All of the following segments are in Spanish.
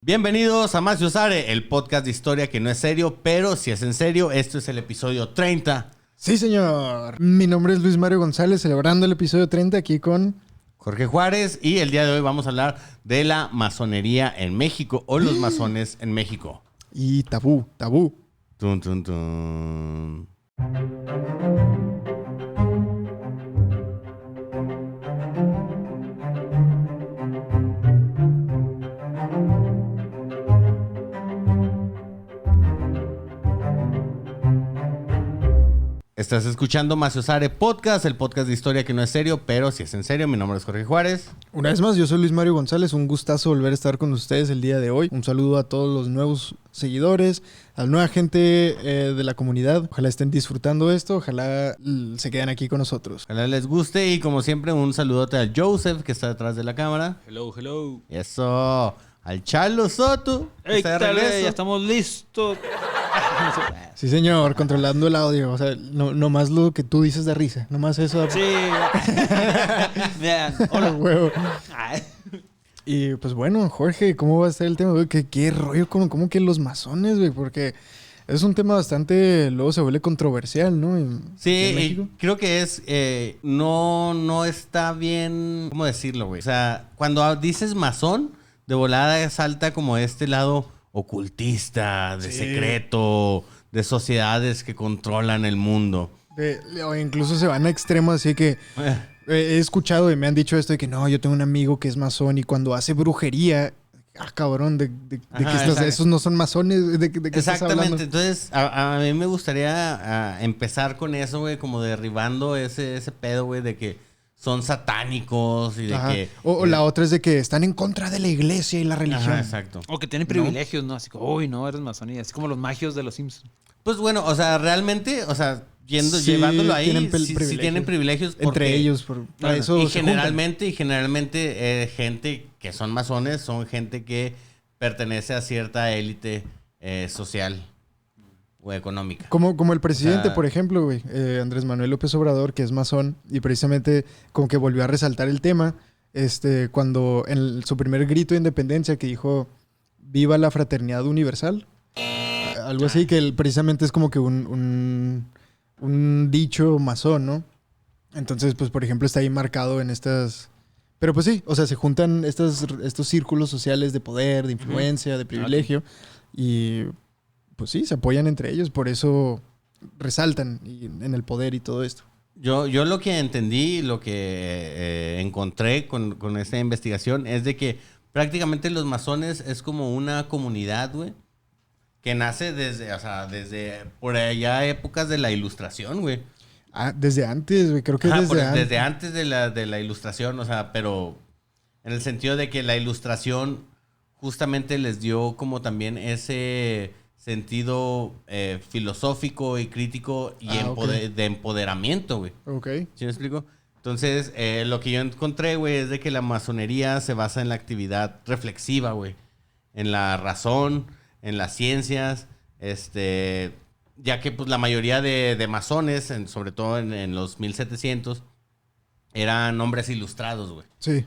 Bienvenidos a Más y Osare, el podcast de historia que no es serio, pero si es en serio, esto es el episodio 30. Sí, señor. Mi nombre es Luis Mario González, celebrando el episodio 30 aquí con Jorge Juárez, y el día de hoy vamos a hablar de la masonería en México o los masones en México. Y tabú. Tun, tun, tun. Estás escuchando Más y Osare Podcast, el podcast de historia que no es serio, pero si es en serio. Mi nombre es Jorge Juárez. Una vez más, yo soy Luis Mario González. Un gustazo volver a estar con ustedes el día de hoy. Un saludo a todos los nuevos seguidores, a la nueva gente de la comunidad. Ojalá estén disfrutando esto, ojalá se queden aquí con nosotros. Ojalá les guste y como siempre un saludote a Joseph que está detrás de la cámara. Hello. Eso, al Charlo Soto. Que ¡Ey, está de tal vez! regreso. Ya estamos listos. Sí, señor, controlando el audio. O sea, no más lo que tú dices de risa. Nomás eso. Sí. Vean, Hola, huevo. Ay. Y pues bueno, Jorge, ¿cómo va a estar el tema, güey? ¿Qué rollo? ¿Cómo que los masones, güey? Porque es un tema bastante, luego se vuelve controversial, ¿no? Sí, en y México. creo que es, no está bien, ¿cómo decirlo, güey? O sea, cuando dices masón, de volada salta como este lado ocultista, de Sí. secreto, de sociedades que controlan el mundo. O incluso se van a extremos, así que he escuchado y me han dicho esto de que no, yo tengo un amigo que es masón y cuando hace brujería, cabrón, de que Ajá, esos no son masones, ¿de qué estás hablando? Exactamente, entonces a mí me gustaría empezar con eso, güey, como derribando ese pedo, güey, de que son satánicos y de Ajá. que... O la otra es de que están en contra de la iglesia y la religión. Ajá, exacto. O que tienen privilegios, ¿no? Así como, uy, no, eres masonía. Así como los magios de los Simpsons. Pues bueno, o sea, realmente, o sea, Sí, llevándolo ahí, tienen sí tienen privilegios. Entre porque- ellos, para eso y se generalmente gente que son masones son gente que pertenece a cierta élite social o económica. Como el presidente, O sea, por ejemplo, güey, Andrés Manuel López Obrador, que es masón, y precisamente como que volvió a resaltar el tema, cuando en su primer grito de independencia que dijo, viva la fraternidad universal, algo así, que precisamente es como que un dicho masón, ¿no? Entonces, pues, por ejemplo, está ahí marcado en estas... Pero pues sí, o sea, se juntan estos círculos sociales de poder, de influencia, de privilegio, y pues sí, se apoyan entre ellos, por eso resaltan en el poder y todo esto. Yo lo que entendí, lo que encontré con esta investigación es de que prácticamente los masones es como una comunidad, güey, que nace desde por allá épocas de la Ilustración, güey. Ah, desde antes, güey, creo que Ajá, desde antes. desde antes de la Ilustración, o sea, pero en el sentido de que la Ilustración justamente les dio como también ese sentido filosófico y crítico y Ok. de empoderamiento, güey. Ok. ¿Sí me explico? Entonces, lo que yo encontré, güey, es de que la masonería se basa en la actividad reflexiva, güey. En la razón, en las ciencias, ya que pues la mayoría de masones, sobre todo en los 1700, eran hombres ilustrados, güey. Sí.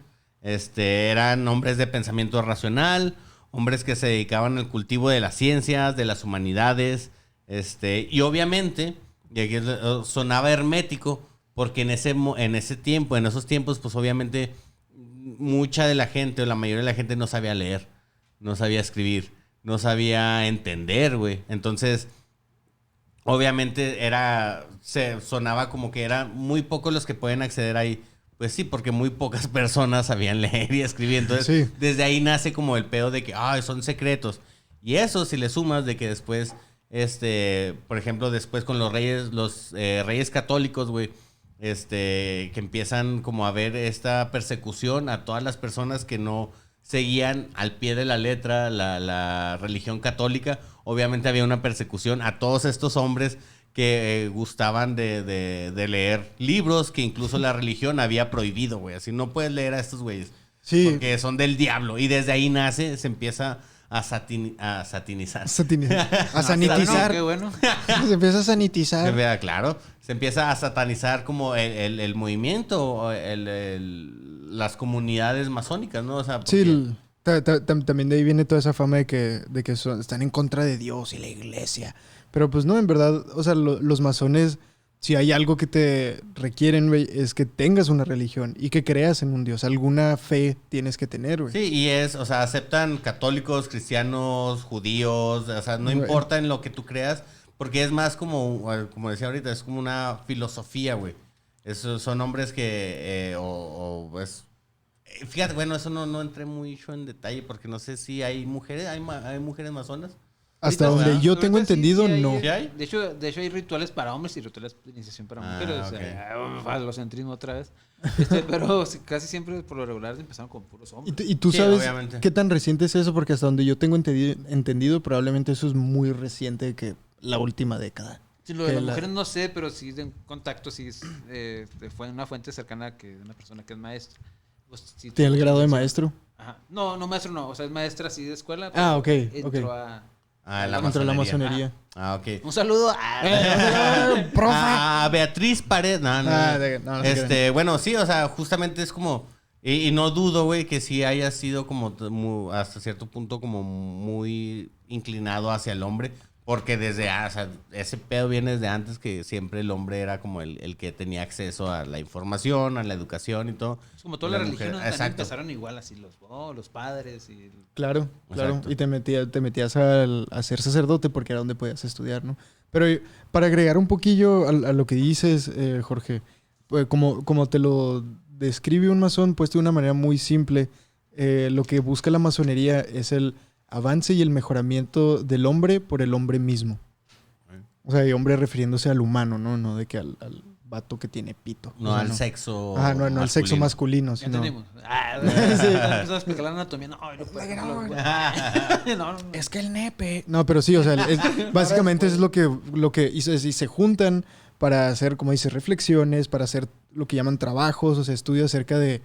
Eran hombres de pensamiento racional, hombres que se dedicaban al cultivo de las ciencias, de las humanidades, y obviamente, y aquí sonaba hermético, porque en esos tiempos, pues obviamente mucha de la gente o la mayoría de la gente no sabía leer, no sabía escribir, no sabía entender, güey. Entonces, obviamente sonaba como que eran muy pocos los que pueden acceder ahí. Pues sí, porque muy pocas personas sabían leer y escribir. Entonces, Sí. desde ahí nace como el pedo de que, son secretos. Y eso, si le sumas de que después, por ejemplo, después con los reyes católicos, güey, que empiezan como a ver esta persecución a todas las personas que no seguían al pie de la letra la religión católica. Obviamente había una persecución a todos estos hombres que gustaban de leer libros que incluso la religión había prohibido, güey. Así no puedes leer a estos güeyes. Sí. Porque son del diablo. Y desde ahí se empieza a satinizar. A sanitizar. Qué bueno. Se empieza a sanitizar. Claro. Se empieza a satanizar como el movimiento, las comunidades masónicas, ¿no? O sea, porque, Sí, También de ahí viene toda esa fama de que están en contra de Dios y la iglesia. Pero pues no, en verdad, o sea, los masones, si hay algo que te requieren, güey, es que tengas una religión y que creas en un Dios. Alguna fe tienes que tener, güey. Sí, y o sea, aceptan católicos, cristianos, judíos, o sea, no Güey. importa en lo que tú creas, porque es más como decía ahorita, es como una filosofía, güey. Son hombres que, pues, fíjate, bueno, eso no entré mucho en detalle, porque no sé si hay mujeres, hay mujeres masonas. Hasta Ahorita, donde ¿verdad? yo tengo Ahorita sí, entendido, sí hay, no. ¿Sí hay? De hecho, hay rituales para hombres y rituales de iniciación para mujeres. O sea, falocentrismo otra vez. Pero casi siempre, por lo regular, empezaron con puros hombres. ¿Y tú Sí, sabes obviamente. qué tan reciente es eso? Porque hasta donde yo tengo entendido, probablemente eso es muy reciente que la última década. Sí, lo de que las la- mujeres no sé, pero sí en contacto, sí fue una fuente cercana de una persona que es maestra. Pues, sí ¿Tiene el tuvo grado de intención. maestro? Ajá. No, maestro no, o sea, es maestra así de escuela. Ah, pero ok, entró ok. a... La Dentro de la masonería. masonería. Ok. Un saludo A Beatriz Paredes. No. Bueno, sí, o sea, justamente es como. Y no dudo, güey, que sí haya sido como hasta cierto punto como muy inclinado hacia el hombre. Porque o sea, ese pedo viene desde antes que siempre el hombre era como el que tenía acceso a la información, a la educación y todo. Es como todas Y las mujer- religiones también exacto. empezaron igual, así los padres y... Claro. Exacto. Y te metías a ser sacerdote porque era donde podías estudiar, ¿no? Pero para agregar un poquillo a lo que dices, Jorge, pues, como te lo describe un masón, pues de una manera muy simple, lo que busca la masonería es el avance y el mejoramiento del hombre por el hombre mismo. O sea, y hombre refiriéndose al humano, ¿no? No de que al vato que tiene pito. No O sea, al sexo. Ajá, no al sexo masculino, Ya sino... entendimos. Empezamos a explicar la anatomía. No, no puedo. No. Es que el nepe. No, pero sí, o sea, básicamente es lo que y se juntan para hacer, como dice, reflexiones, para hacer lo que llaman trabajos, o sea, estudios acerca de,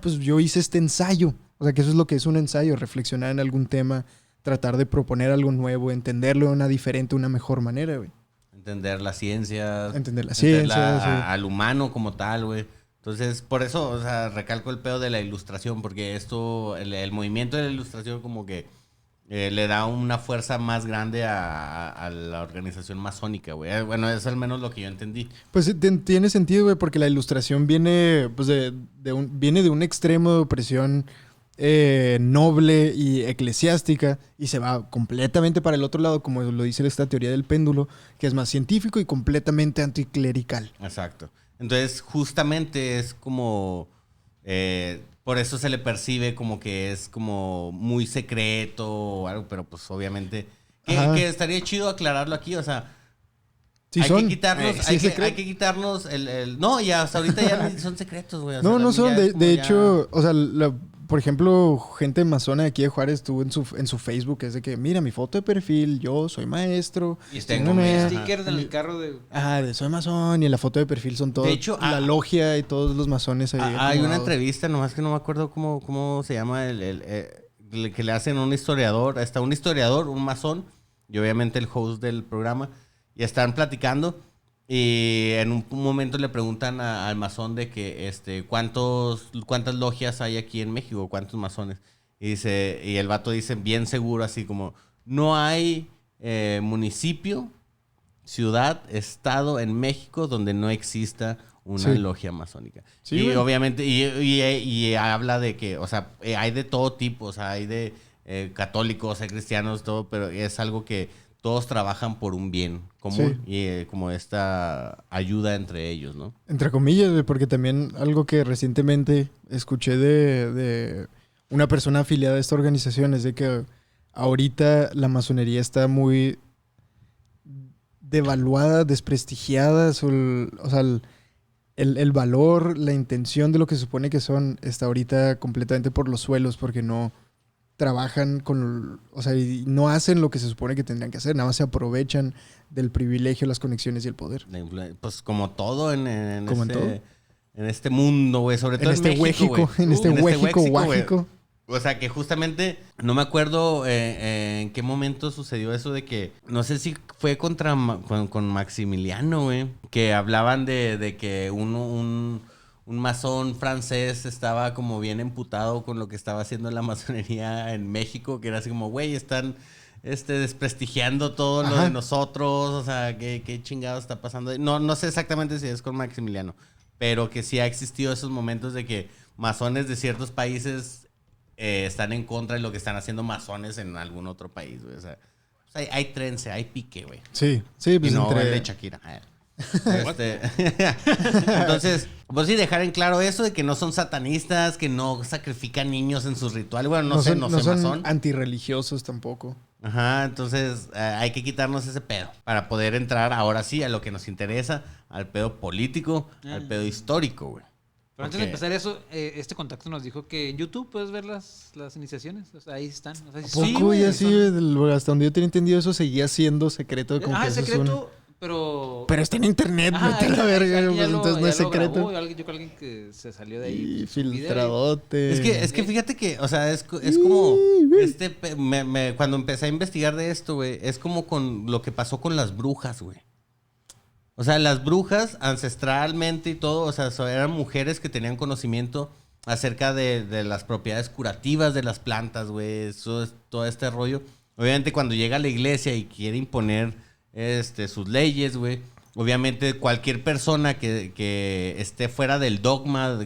pues yo hice este ensayo. O sea, que eso es lo que es un ensayo, reflexionar en algún tema, tratar de proponer algo nuevo, entenderlo de una diferente, una mejor manera, güey. Entender la ciencia. Entender la ciencia, sí. Al humano como tal, güey. Entonces, por eso, o sea, recalco el pedo de la ilustración, porque el movimiento de la ilustración como que le da una fuerza más grande a la organización masónica, güey. Bueno, eso es al menos lo que yo entendí. Pues tiene sentido, güey, porque la ilustración viene, pues, viene de un extremo de opresión noble y eclesiástica y se va completamente para el otro lado, como lo dice esta teoría del péndulo, que es más científico y completamente anticlerical. Exacto. Entonces, justamente es como... por eso se le percibe como que es como muy secreto o algo, pero pues obviamente... Que estaría chido aclararlo aquí, o sea... Sí hay son. que quitarnos, Sí, hay que quitarnos el... No, ya hasta ahorita ya ni son secretos, güey. O sea, No, no son. también ya es como De ya- hecho, o sea, por ejemplo, gente masona de aquí de Juárez estuvo en su Facebook, es de que, mira, mi foto de perfil, yo soy maestro. Y tengo tengo mi- stickers en el carro de... Soy masón, y en la foto de perfil son todos, De hecho, la logia y todos los masones ahí. Hay una acomodados. entrevista, nomás que no me acuerdo cómo se llama, que le hacen a un historiador. Está un historiador, un masón, y obviamente el host del programa, y están platicando. Y en un momento le preguntan al masón de que cuántas logias hay aquí en México, cuántos masones. Y el vato dice bien seguro, así como, no hay municipio, ciudad, estado en México donde no exista una Sí. logia masónica. Sí, y güey. obviamente, y habla de que, o sea, hay de todo tipo, o sea, hay de católicos, hay cristianos, todo, pero es algo que todos trabajan por un bien común y como esta ayuda entre ellos, ¿no? Entre comillas, güey, porque también algo que recientemente escuché de una persona afiliada a esta organización es de que ahorita la masonería está muy devaluada, desprestigiada, o sea, el valor, la intención de lo que se supone que son está ahorita completamente por los suelos porque no trabajan o sea, y no hacen lo que se supone que tendrían que hacer, nada más se aprovechan del privilegio, las conexiones y el poder. Pues como todo Como en todo. en este mundo, güey, sobre todo En este México, güey. en este huéjico güey. guájico. O sea, que justamente, no me acuerdo en qué momento sucedió eso de que, no sé si fue con Maximiliano, güey, que hablaban de que masón francés estaba como bien emputado con lo que estaba haciendo la masonería en México, que era así como, güey, están desprestigiando todo lo de nosotros, o sea, ¿qué chingado está pasando? No sé exactamente si es con Maximiliano, pero que sí ha existido esos momentos de que masones de ciertos países están en contra de lo que están haciendo masones en algún otro país, güey. O sea, hay trence, hay pique, güey. Sí, pues y no el de Shakira. Entonces, pues sí, dejar en claro eso de que no son satanistas, que no sacrifican niños en sus rituales. Bueno, no sé son masón. Antirreligiosos tampoco. Ajá, entonces hay que quitarnos ese pedo para poder entrar ahora sí a lo que nos interesa, al pedo político, al pedo histórico, güey. Pero antes de empezar eso, este contacto nos dijo que en YouTube puedes ver las iniciaciones. O sea, ahí están. O sea, sí, güey, así, hasta donde yo tenía entendido, eso seguía siendo secreto. Como que es secreto, pero está en internet, vete a la verga, pues entonces no es secreto. Yo con alguien que se salió de ahí. Y filtradote. Es que fíjate que, o sea, es como... cuando empecé a investigar de esto, güey, es como con lo que pasó con las brujas, güey. O sea, las brujas ancestralmente y todo, o sea, eran mujeres que tenían conocimiento acerca de las propiedades curativas de las plantas, güey. Todo este rollo. Obviamente cuando llega a la iglesia y quiere imponer sus leyes, güey. Obviamente cualquier persona que esté fuera del dogma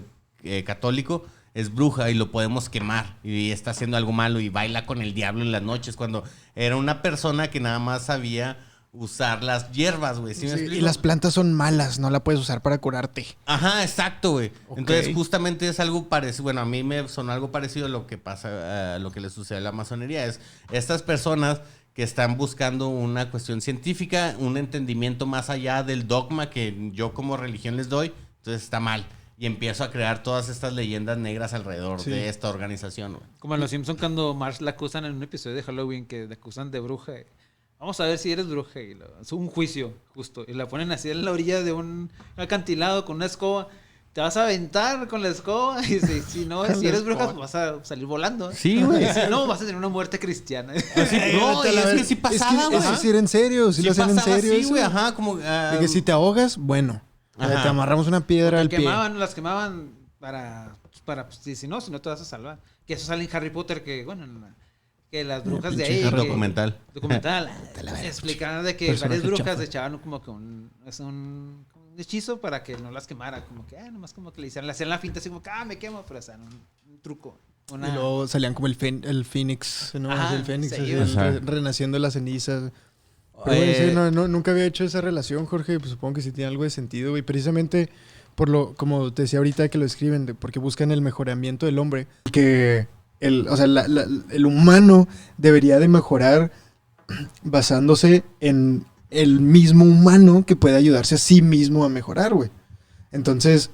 católico es bruja y lo podemos quemar. Y está haciendo algo malo y baila con el diablo en las noches. Cuando era una persona que nada más sabía usar las hierbas, güey. ¿Sí me explico? Y las plantas son malas, no la puedes usar para curarte. Ajá, exacto, güey. Okay. Entonces, justamente es algo parecido. Bueno, a mí me sonó algo parecido a lo que pasa, a lo que le sucede a la masonería. Es estas personas que están buscando una cuestión científica, un entendimiento más allá del dogma que yo como religión les doy. Entonces, está mal. Y empiezo a crear todas estas leyendas negras alrededor de esta organización, güey. Como en Los Simpsons cuando Marge la acusan en un episodio de Halloween, que la acusan de bruja. Vamos a ver si eres bruja. Y es un juicio, justo. Y la ponen así en la orilla de un acantilado con una escoba. Te vas a aventar con la escoba. Y si eres bruja, pues vas a salir volando. Sí, güey. Y si no, vas a tener una muerte cristiana. No, es que sí pasaba, güey. Es decir, en serio. Sí lo hacen en serio. Sí, güey, ajá. Como, de que si te ahogas, bueno. Te amarramos una piedra al pie. Las quemaban para pues, si no te vas a salvar. Que eso sale en Harry Potter, que bueno... que las brujas de ahí... Documental. Explicaban de que varias brujas echaban como que un hechizo para que no las quemara. Como que, nomás como que le hacían la finta así como que, me quemo. Pero o sea, un truco. Y luego salían como el Fénix, ¿no? El Fénix, sí, renaciendo de las cenizas. Pero, nunca había hecho esa relación, Jorge. Pues supongo que sí tiene algo de sentido, güey. Precisamente como te decía ahorita que lo escriben, porque buscan el mejoramiento del hombre. Que... el humano debería de mejorar basándose en el mismo humano que puede ayudarse a sí mismo a mejorar, güey. Entonces,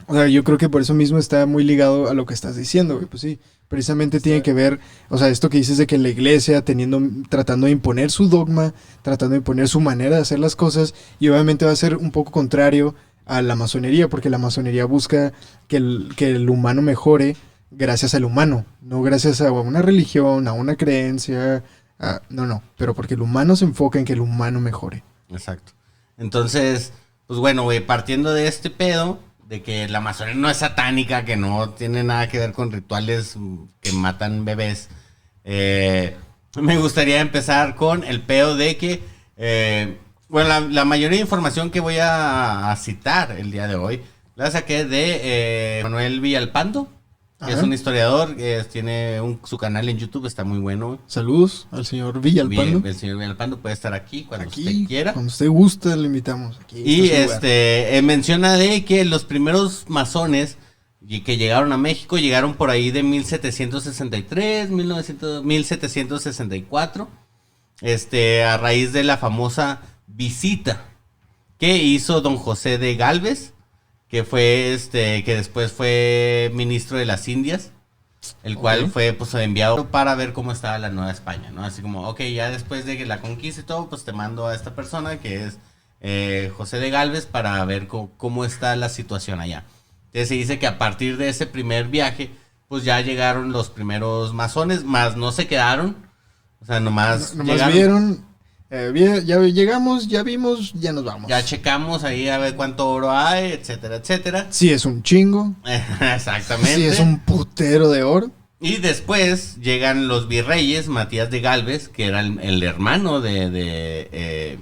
o sea, yo creo que por eso mismo está muy ligado a lo que estás diciendo, güey. Pues sí, precisamente tiene que ver, o sea, esto que dices de que la iglesia tratando de imponer su dogma, tratando de imponer su manera de hacer las cosas, y obviamente va a ser un poco contrario a la masonería, porque la masonería busca que el humano mejore gracias al humano, no gracias a una religión, a una creencia, no, pero porque el humano se enfoca en que el humano mejore. Exacto. Entonces, pues bueno, güey, partiendo de este pedo, de que la masonería no es satánica, que no tiene nada que ver con rituales que matan bebés, me gustaría empezar con el pedo de que, bueno, la mayoría de información que voy a citar el día de hoy, la saqué de Manuel Villalpando, que es un historiador, tiene su canal en YouTube, está muy bueno. Saludos al señor Villalpando. El señor Villalpando puede estar aquí cuando usted quiera. Cuando usted guste, le invitamos. Aquí y menciona de que los primeros masones que llegaron a México llegaron por ahí de 1763, 1764, a raíz de la famosa visita que hizo don José de Gálvez, que fue que después fue ministro de las Indias, el cual fue pues enviado para ver cómo estaba la Nueva España, ¿no? Así como, ya después de que la conquista y todo, pues te mando a esta persona que es José de Gálvez para ver cómo está la situación allá. Entonces se dice que a partir de ese primer viaje, pues ya llegaron los primeros masones, más no se quedaron, o sea, nomás vieron, Ya llegamos, ya vimos, ya nos vamos. Ya checamos ahí a ver cuánto oro hay, etcétera, etcétera. Sí, es un chingo. Exactamente. Sí, es un putero de oro. Y después llegan los virreyes, Matías de Galvez, que era el hermano de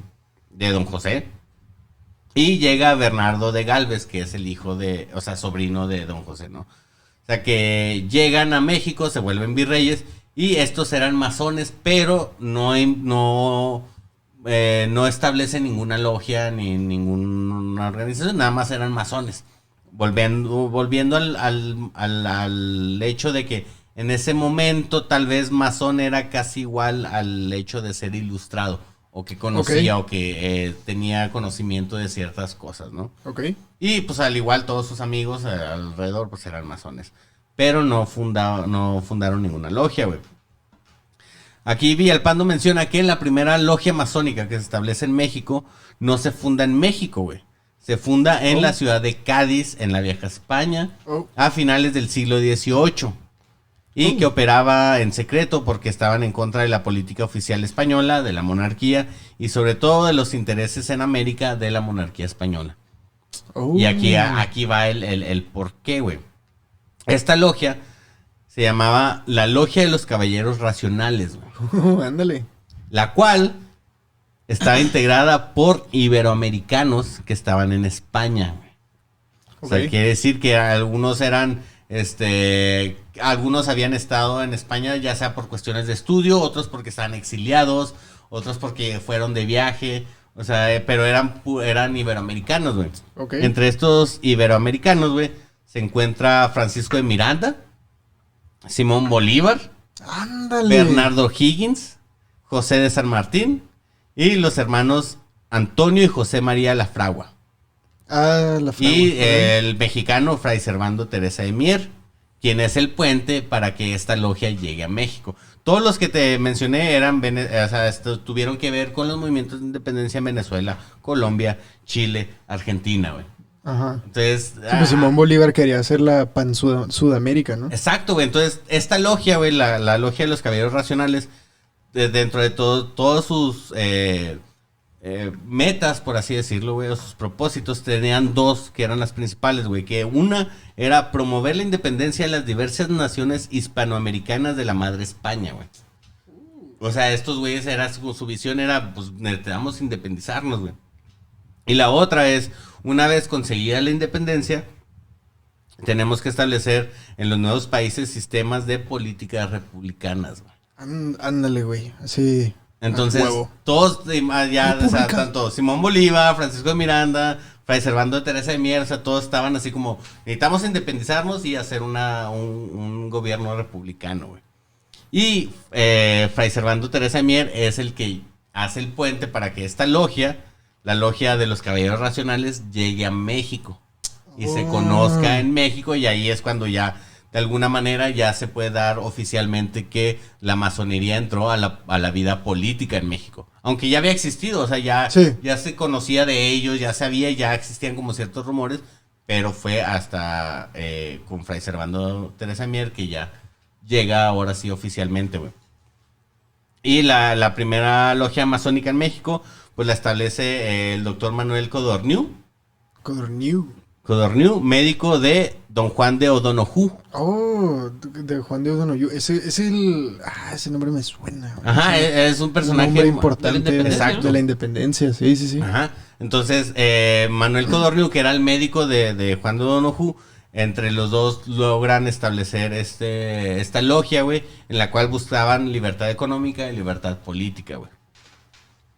don José. Y llega Bernardo de Galvez, que es el hijo o sea, sobrino de don José, ¿no? O sea, que llegan a México, se vuelven virreyes, y estos eran masones, pero no establecen ninguna logia ni ninguna organización, nada más eran masones. Volviendo al hecho de que en ese momento tal vez masón era casi igual al hecho de ser ilustrado, o que conocía, o que tenía conocimiento de ciertas cosas, ¿no? Ok. Y pues al igual todos sus amigos alrededor pues eran masones, pero no fundaron ninguna logia, güey. Aquí Villalpando menciona que la primera logia masónica que se establece en México no se funda en México, güey. Se funda en la ciudad de Cádiz, en la Vieja España, a finales del siglo XVIII. Y que operaba en secreto porque estaban en contra de la política oficial española, de la monarquía y sobre todo de los intereses en América de la monarquía española. Y aquí va el por qué, güey. Esta logia se llamaba la Logia de los Caballeros Racionales, güey. Ándale. La cual estaba integrada por iberoamericanos que estaban en España, güey. O sea, quiere decir que algunos eran, algunos habían estado en España ya sea por cuestiones de estudio, otros porque estaban exiliados, otros porque fueron de viaje, o sea, pero eran iberoamericanos, güey. Entre estos iberoamericanos, güey, se encuentra Francisco de Miranda, Simón Bolívar, Ándale. Bernardo Higgins, José de San Martín y los hermanos Antonio y José María Lafragua. La Fragua. Y el mexicano Fray Servando Teresa de Mier, quien es el puente para que esta logia llegue a México. Todos los que te mencioné tuvieron que ver con los movimientos de independencia en Venezuela, Colombia, Chile, Argentina, güey. Ajá. Entonces, pues Simón Bolívar quería hacer la pan Sudamérica, ¿no? Exacto, güey. Entonces, esta logia, güey, la logia de los Caballeros Racionales, dentro de todos sus metas, por así decirlo, güey, o sus propósitos, tenían dos que eran las principales, güey. Que una era promover la independencia de las diversas naciones hispanoamericanas de la madre España, güey. O sea, estos güeyes, su visión era, pues, necesitamos independizarnos, güey. Y la otra es, una vez conseguida la independencia, tenemos que establecer en los nuevos países sistemas de políticas republicanas, güey. Ándale, güey. Así. Entonces, todos, ya, o sea, tanto Simón Bolívar, Francisco de Miranda, Fray Servando de Teresa de Mier, o sea, todos estaban así como, necesitamos independizarnos y hacer un gobierno republicano, güey. Y Fray Servando Teresa de Mier es el que hace el puente para que esta logia, la logia de los Caballeros Racionales, llegue a México y se conozca en México, y ahí es cuando ya de alguna manera ya se puede dar oficialmente que la masonería entró a la vida política en México. Aunque ya había existido, o sea, ya se conocía de ellos, ya sabía, ya existían como ciertos rumores, pero fue hasta con Fray Servando Teresa Mier que ya llega ahora sí oficialmente, güey. Y la primera logia masónica en México, pues la establece el doctor Manuel Codorniu. Codorniu, médico de Don Juan de O'Donoghue. De Juan de O'Donoghue. Ese nombre me suena. Ajá, es un personaje muy importante de la independencia. Sí. Ajá. Entonces, Manuel Codorniu, que era el médico de Juan de O'Donoghue, entre los dos logran establecer esta logia, güey, en la cual buscaban libertad económica y libertad política, güey.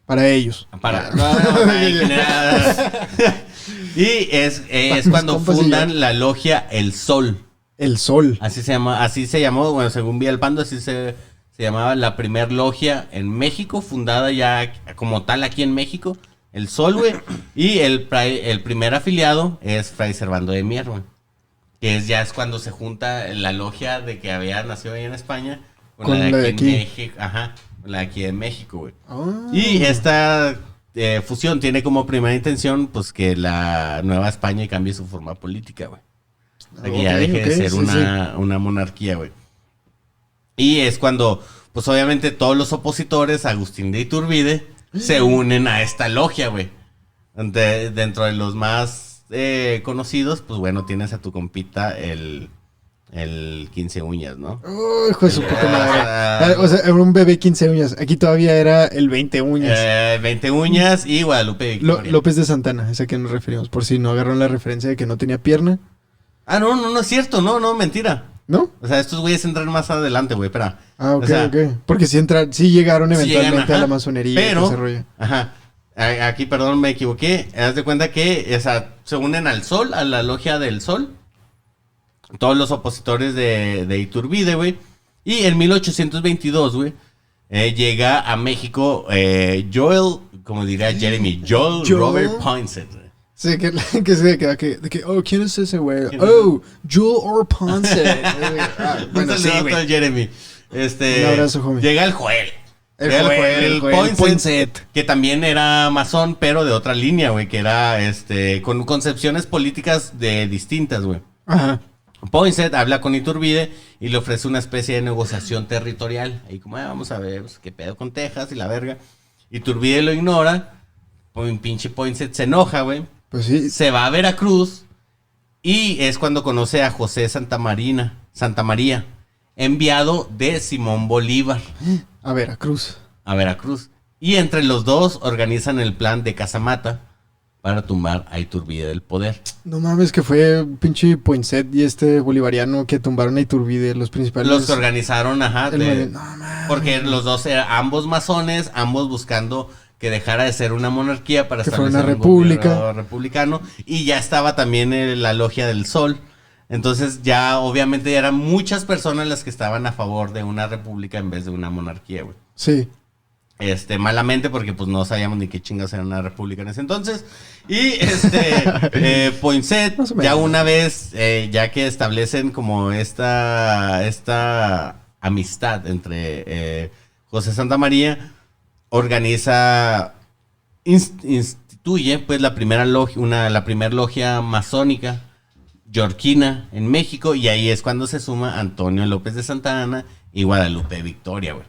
Para ellos. Y es cuando fundan la logia El Sol. El Sol. Así se llamó, bueno, según Villalpando, así se llamaba la primer logia en México, fundada ya como tal aquí en México, El Sol, güey. Y el primer afiliado es Fray Servando de Mier, güey. Que ya es cuando se junta la logia de que había nacido ahí en España con la de aquí en México. Ajá, la de aquí en México, güey. Y esta fusión tiene como primera intención, pues, que la Nueva España cambie su forma política, güey. O sea, que ya deje de ser una monarquía, güey. Y es cuando, pues, obviamente todos los opositores, Agustín de Iturbide, se unen a esta logia, güey. Dentro de los más conocidos, pues bueno, tienes a tu compita el 15 uñas, ¿no? Oh, hijo de su puta madre. O sea, era un bebé 15 uñas. Aquí todavía era el 20 uñas. 20 uñas y Guadalupe Victoria. López de Santana, es a quien nos referimos. Por si no agarraron la referencia de que no tenía pierna. Ah, no es cierto, no, mentira. ¿No? O sea, estos güeyes entran más adelante, güey, espera. Ah, ok, o sea, ok. Porque sí llegaron sí eventualmente llegan, a la masonería y todo ese rollo. Ajá. Aquí, perdón, me equivoqué. Haz de cuenta que se unen al Sol, a la logia del Sol. Todos los opositores de Iturbide, güey. Y en 1822, güey, llega a México Joel, como diría Jeremy, Joel Robert Poinsett, güey. Sí, que se queda que, ¿quién es ese güey? Oh, Joel or Poinsett. Bueno, sí, güey. Jeremy. Un abrazo, homie. Llega el Joel. El Poinsett. Que también era masón, pero de otra línea, güey, que era con concepciones políticas distintas, güey. Ajá. Poinsett habla con Iturbide y le ofrece una especie de negociación territorial. Ahí como, vamos a ver, pues, qué pedo con Texas y la verga. Iturbide lo ignora. Pinche Poinsett se enoja, güey. Pues sí. Se va a Veracruz y es cuando conoce a José Santa María, enviado de Simón Bolívar. A Veracruz. Y entre los dos organizan el plan de Casamata para tumbar a Iturbide del poder. No mames, que fue pinche Poinsett y este bolivariano que tumbaron a Iturbide, los principales. Los que organizaron, ajá. No mames. Porque los dos eran ambos masones, ambos buscando que dejara de ser una monarquía para establecer una un república gobierno republicano. Y ya estaba también la logia del Sol. Entonces ya obviamente eran muchas personas las que estaban a favor de una república en vez de una monarquía, güey. Sí. Malamente porque pues no sabíamos ni qué chingas era una república en ese entonces. Y Poinsett, ya una vez, ya que establecen como esta amistad entre José Santa María, instituye pues la primera logia masónica yorquina en México, y ahí es cuando se suma Antonio López de Santa Anna y Guadalupe Victoria, güey.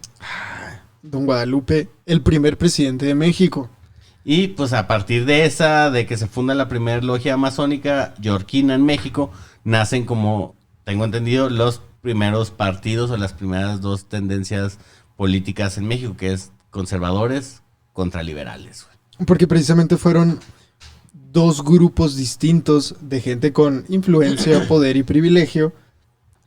Don Guadalupe, el primer presidente de México. Y pues a partir de que se funda la primera logia masónica yorquina en México, nacen, como tengo entendido, los primeros partidos o las primeras dos tendencias políticas en México, que es conservadores contra liberales, güey. Porque precisamente fueron dos grupos distintos de gente con influencia, poder y privilegio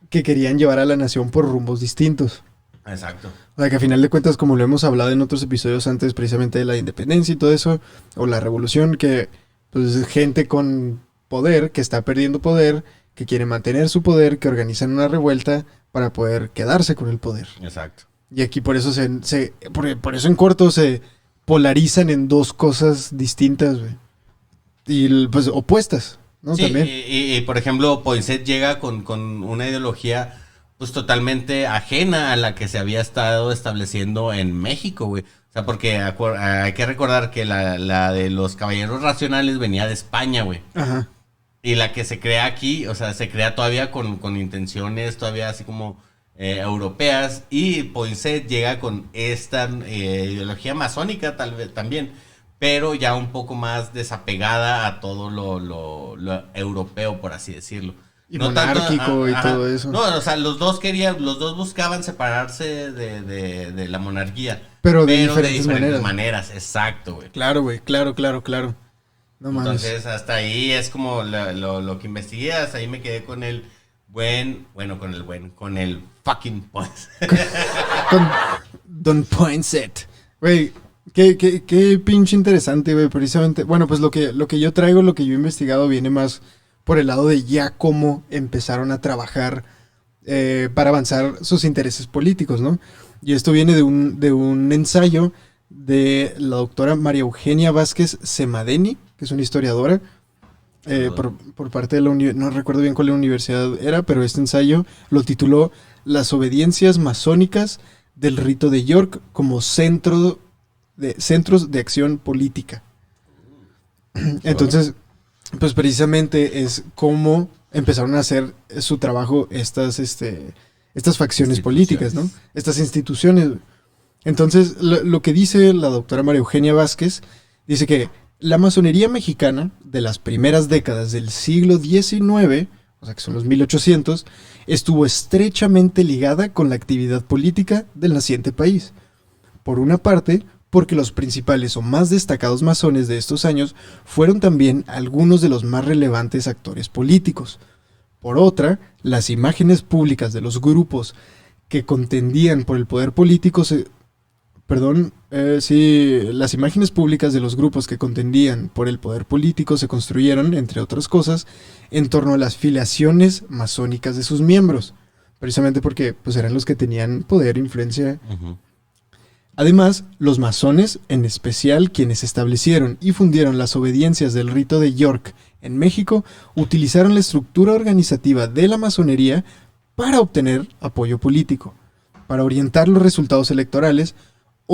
que querían llevar a la nación por rumbos distintos. Exacto. O sea, que a final de cuentas, como lo hemos hablado en otros episodios antes, precisamente de la independencia y todo eso, o la revolución, que pues gente con poder, que está perdiendo poder, que quiere mantener su poder, que organizan una revuelta para poder quedarse con el poder. Exacto. Y aquí por eso por eso en corto se polarizan en dos cosas distintas, güey. Y pues opuestas, ¿no? Sí, También. y por ejemplo, Poinsett llega con una ideología pues totalmente ajena a la que se había estado estableciendo en México, güey. O sea, porque hay que recordar que la de los caballeros racionales venía de España, güey. Ajá. Y la que se crea aquí, o sea, se crea todavía con intenciones todavía así como europeas. Y Poinsett llega con esta ideología masónica tal vez también, pero ya un poco más desapegada a todo lo europeo, por así decirlo. Y no monárquico y todo eso. No, o sea, los dos buscaban separarse de la monarquía. Pero de diferentes maneras. Exacto, güey. Claro, güey, claro. No mames. Entonces, hasta ahí es como lo que investigué, hasta ahí me quedé con el con el fucking Poinsett. Con Don Poinsett. Güey, qué pinche interesante, güey, precisamente. Bueno, pues lo que yo traigo, lo que yo he investigado viene más por el lado de ya cómo empezaron a trabajar para avanzar sus intereses políticos, ¿no? Y esto viene de un ensayo de la doctora María Eugenia Vázquez Semadeni, que es una historiadora, por parte de no recuerdo bien cuál universidad era, pero este ensayo lo tituló Las obediencias masónicas del rito de York como centros de acción política. Entonces, pues precisamente es cómo empezaron a hacer su trabajo estas facciones políticas, ¿no? Estas instituciones. Entonces, lo que dice la doctora María Eugenia Vázquez, dice que la masonería mexicana de las primeras décadas del siglo XIX, o sea que son los 1800, estuvo estrechamente ligada con la actividad política del naciente país. Por una parte, porque los principales o más destacados masones de estos años fueron también algunos de los más relevantes actores políticos. Por otra, las imágenes públicas de los grupos que contendían por el poder político las imágenes públicas de los grupos que contendían por el poder político se construyeron, entre otras cosas, en torno a las filiaciones masónicas de sus miembros, precisamente porque pues, eran los que tenían poder, influencia. Ujú. Además, los masones, en especial quienes establecieron y fundieron las obediencias del rito de York en México, utilizaron la estructura organizativa de la masonería para obtener apoyo político, para orientar los resultados electorales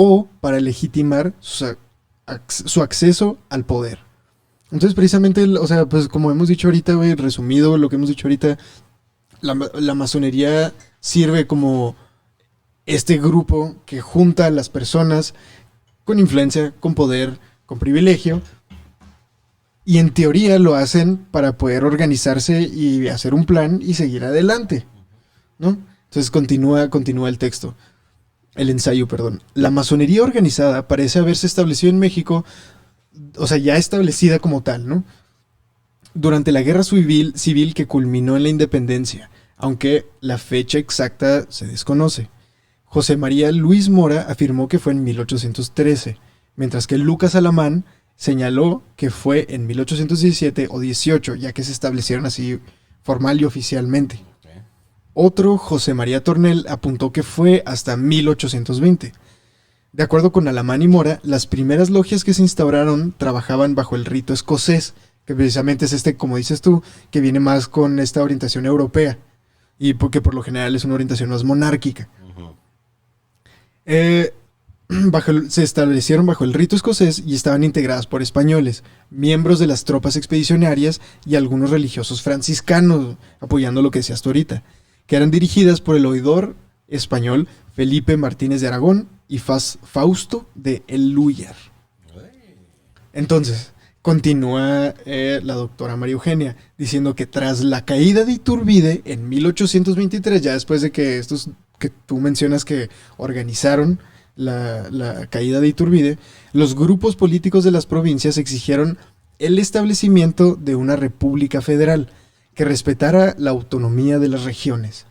o para legitimar su acceso al poder. Entonces, precisamente, o sea, pues como hemos dicho ahorita, güey, resumido lo que hemos dicho ahorita, la masonería sirve como este grupo que junta a las personas con influencia, con poder, con privilegio, y en teoría lo hacen para poder organizarse y hacer un plan y seguir adelante, ¿no? Entonces continúa el texto. El ensayo, perdón. La masonería organizada parece haberse establecido en México, o sea, ya establecida como tal, ¿no? Durante la guerra civil que culminó en la independencia, aunque la fecha exacta se desconoce. José María Luis Mora afirmó que fue en 1813, mientras que Lucas Alamán señaló que fue en 1817 o 18, ya que se establecieron así formal y oficialmente. Otro, José María Tornel, apuntó que fue hasta 1820. De acuerdo con Alamán y Mora, las primeras logias que se instauraron trabajaban bajo el rito escocés, que precisamente es como dices tú, que viene más con esta orientación europea, y porque por lo general es una orientación más monárquica. Ujú. Se establecieron bajo el rito escocés y estaban integradas por españoles, miembros de las tropas expedicionarias y algunos religiosos franciscanos, apoyando lo que decías tú ahorita, que eran dirigidas por el oidor español Felipe Martínez de Aragón y Fausto de Elúyar. Entonces, continúa la doctora María Eugenia diciendo que tras la caída de Iturbide en 1823, ya después de que estos que tú mencionas que organizaron la caída de Iturbide, los grupos políticos de las provincias exigieron el establecimiento de una república federal que respetara la autonomía de las regiones.